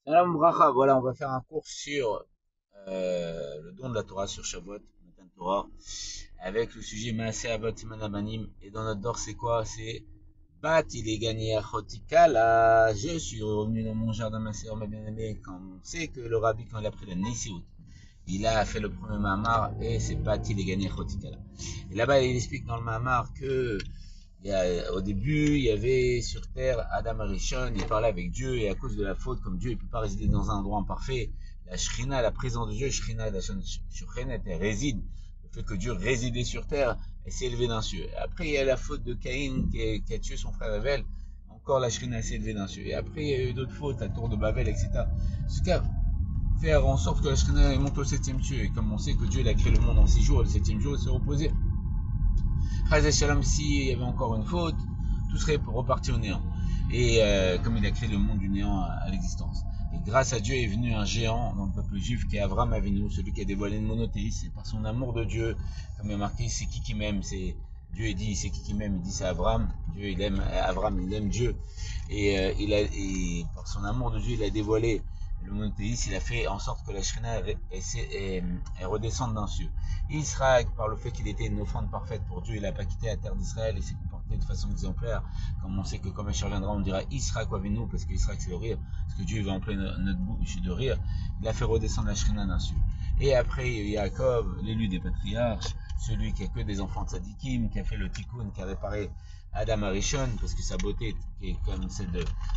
Shalom Bracha, voilà, on va faire un cours sur le don de la Torah sur Shavuot, Matan Torah, avec le sujet Maaseh Avot Siman Abanim. Et dans notre dor, c'est quoi? C'est Bat, il est gagné à Chotikala. Je suis revenu dans mon jardin, ma sœur, ma bien-aimée, quand on sait que le rabbi, quand il a pris la Nesiut, il a fait le premier Mahamar et c'est Bat, il est gagné à Chotikala. Et là-bas, il explique dans le Mahamar que au début, il y avait sur terre Adam Arishon, il parlait avec Dieu, et à cause de la faute, comme Dieu ne peut pas résider dans un endroit imparfait, la Shrina, la présence de Dieu, Shrina, la Shokhenet, elle réside. Le fait que Dieu résidait sur terre, elle s'est élevée d'un cieux. Après, il y a la faute de Caïn qui a tué son frère Abel, encore la Shrina s'est élevée d'un cieux. Et après, il y a eu d'autres fautes, la tour de Babel, etc. Jusqu'à faire en sorte que la Shrina monte au septième cieux. Et comme on sait que Dieu il a créé le monde en 6 jours, le septième jour, il s'est reposé. Chazé Shalom, s'il y avait encore une faute, tout serait reparti au néant. Et comme il a créé le monde du néant à l'existence. Et grâce à Dieu est venu un géant dans le peuple juif qui est Avram Avinu, celui qui a dévoilé le monothéisme. C'est par son amour de Dieu, comme il est marqué, c'est qui m'aime. C'est Dieu dit c'est qui m'aime, il dit c'est Avram. Dieu il aime Avram, il aime Dieu. Et par son amour de Dieu, il a dévoilé le monothéisme, il a fait en sorte que la Shrina redescende d'un cieux. Israël, par le fait qu'il était une offrande parfaite pour Dieu, il n'a pas quitté la terre d'Israël et s'est comporté de façon exemplaire. Comme on sait que quand Mashiach reviendra, on dira Israël quoi avec nous, parce qu'Israël c'est le rire, parce que Dieu va emplir notre bouche de rire. Il a fait redescendre la Shrina d'un cieux. Et après, Yaakov, l'élu des patriarches, celui qui a que des enfants de Sadikim, qui a fait le tikkun, qui a réparé Adam Arishon, parce que sa beauté qui est comme celle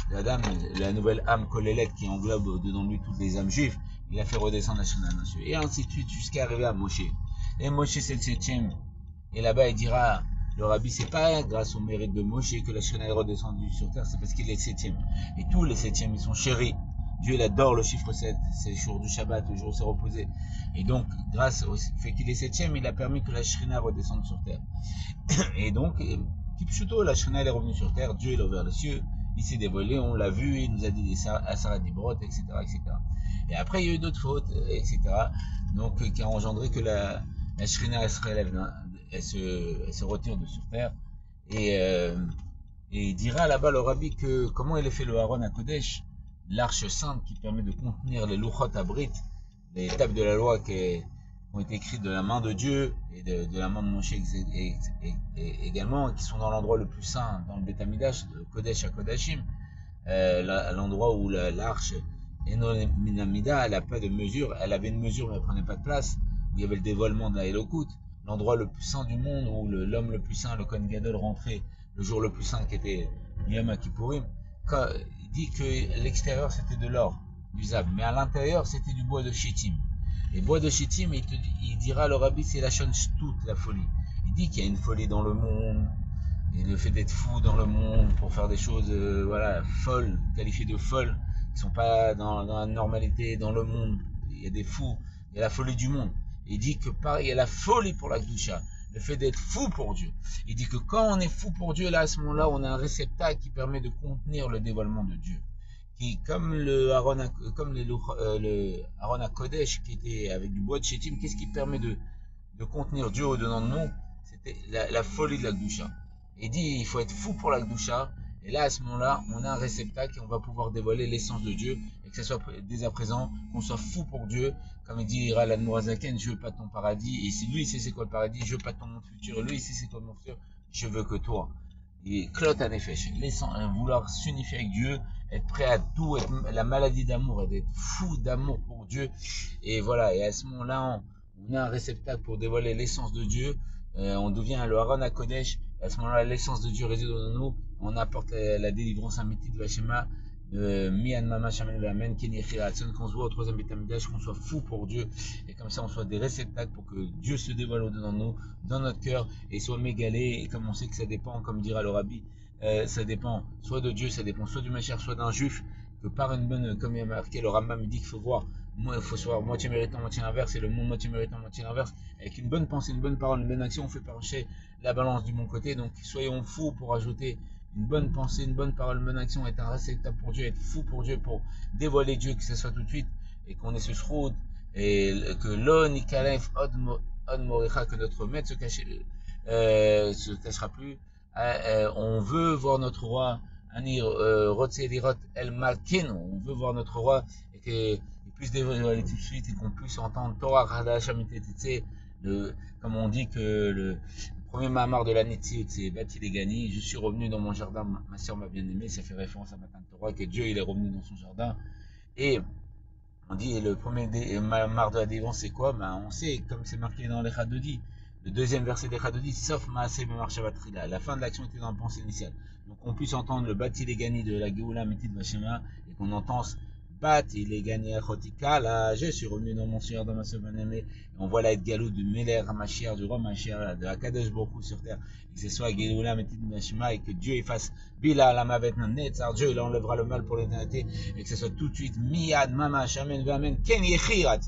d'Adam, la nouvelle âme Kolélet qui englobe dedans lui toutes les âmes juives, il a fait redescendre la Shrina d'un cieux. Et ainsi de suite, jusqu'à arriver à Moshe. Et Moshe c'est le septième. Et là-bas il dira, le rabbi c'est pas grâce au mérite de Moshe que la Shrina est redescendue sur terre, c'est parce qu'il est le septième. Et tous les septièmes ils sont chéris. Dieu il adore le chiffre 7, c'est le jour du Shabbat, le jour où c'est reposé. Et donc, grâce au fait qu'il est septième, il a permis que la Shrina redescende sur terre. Et donc, Kipchuto, la Shrina elle est revenue sur terre, Dieu il a ouvert les cieux, il s'est dévoilé, on l'a vu, il nous a dit à Sarah Dibrot, etc., etc. Et après, il y a eu d'autres fautes, etc. Donc, qui a engendré que la Shrina, elle se relève, elle se retire de sur terre. Et, euh, et il dira là-bas le rabbi que comment il a fait le Haron à Kodesh, l'arche sainte qui permet de contenir les Luchot Abrit, les tables de la loi qui ont été écrites de la main de Dieu et de la main de Moshe également, qui sont dans l'endroit le plus saint, dans le Beth Amidash, de Kodesh à Kodashim, l'endroit où l'arche Enominamida, elle n'a pas de mesure, elle avait une mesure mais elle prenait pas de place, où il y avait le dévoilement de la Elokut, l'endroit le plus saint du monde, où l'homme le plus saint, le Kohen Gadol, rentrait le jour le plus saint qui était Yom Kippourim. Il dit que l'extérieur c'était de l'or, du zab, mais à l'intérieur c'était du bois de Shittim. Et bois de Shittim, il dira le rabbi, c'est la toute la folie. Il dit qu'il y a une folie dans le monde, et le fait d'être fou dans le monde pour faire des choses voilà, folles, qualifiées de folles, qui sont pas dans la normalité dans le monde. Il y a des fous, il y a la folie du monde. Il dit que pareil, il y a la folie pour la Gdusha, le fait d'être fou pour Dieu. Il dit que quand on est fou pour Dieu, là, à ce moment-là, on a un réceptacle qui permet de contenir le dévoilement de Dieu. Qui, comme le Aaron à Kodesh, qui était avec du bois de Shittim, qu'est-ce qui permet de contenir Dieu au-dedans de nous? C'était la folie de la Gdusha. Il dit il faut être fou pour la Gdusha. Et là, à ce moment-là, on a un réceptacle et on va pouvoir dévoiler l'essence de Dieu. Et que ce soit dès à présent, qu'on soit fou pour Dieu. Comme il dit Ira l'Admorazaken, je veux pas ton paradis. Et si lui, il sait c'est quoi le paradis, je veux pas ton monde futur. Et lui, il sait c'est quoi mon futur, je veux que toi. Et Klot Anefesh, vouloir s'unifier avec Dieu, être prêt à tout, être la maladie d'amour, d'être fou d'amour pour Dieu. Et voilà, et à ce moment-là, on a un réceptacle pour dévoiler l'essence de Dieu. On devient le Haron à Kodesh. À ce moment-là, l'essence de Dieu réside en nous. On apporte la délivrance à Métis de Vachema. Mian Mama Shaman Vamen, Kenny Khiratson, qu'on se voit au troisième bétamidage, qu'on soit fou pour Dieu. Et comme ça, on soit des réceptacles pour que Dieu se dévoile au-dedans de nous, dans notre cœur, et soit mégalé. Et comme on sait que ça dépend, comme dira le rabbi, ça dépend soit de Dieu, ça dépend soit du Mashiach, soit d'un juif, que par une bonne, comme il y a marqué, le Rambam dit qu'il faut voir, il faut savoir moitié méritant, moitié inverse, et le monde moitié méritant, moitié inverse. Avec une bonne pensée, une bonne parole, une bonne action, on fait pencher la balance du bon côté. Donc soyons fous pour ajouter une bonne pensée, une bonne parole, une bonne action, être un réceptacle pour Dieu, être fou pour Dieu, pour dévoiler Dieu, que ce soit tout de suite, et qu'on ait ce shroud, et que l'on ikalef od moricha, que notre maître se cachera plus. On veut voir notre roi Ani Rotse Lirot El Malkenu, on veut voir notre roi et qu'il puisse dévoiler tout de suite et qu'on puisse entendre Torah Hadash Amitetitse, comme on dit que le premier Mahamar de l'année c'est Bati Legani, je suis revenu dans mon jardin, ma soeur m'a bien aimé, ça fait référence à Matan Torah, que Dieu il est revenu dans son jardin. Et on dit le premier Mahamar de la délivrance c'est quoi? Ben, on sait, comme c'est marqué dans les Chadodi, le deuxième verset des Chadodi, sauf Maaseh Memar Shabbatrila. La fin de l'action était dans la pensée initiale. Donc on puisse entendre le Bati Legani de la Geoula Métide Vachema et qu'on entende Bati Legani Achotika. Là, je suis revenu dans mon Seigneur, dans ma soeur bien-aimée. Et on voit là être Galou du Meler Hamashiach, du roi Mashiach, de Akadosh Baruch sur terre. Et que ce soit Geoula Métide Vachema et que Dieu efface Bila la Mavet Netzar. Dieu il enlèvera le mal pour l'éternité et que ce soit tout de suite Miyad Mama Shamen Vamen Ken Yechirat.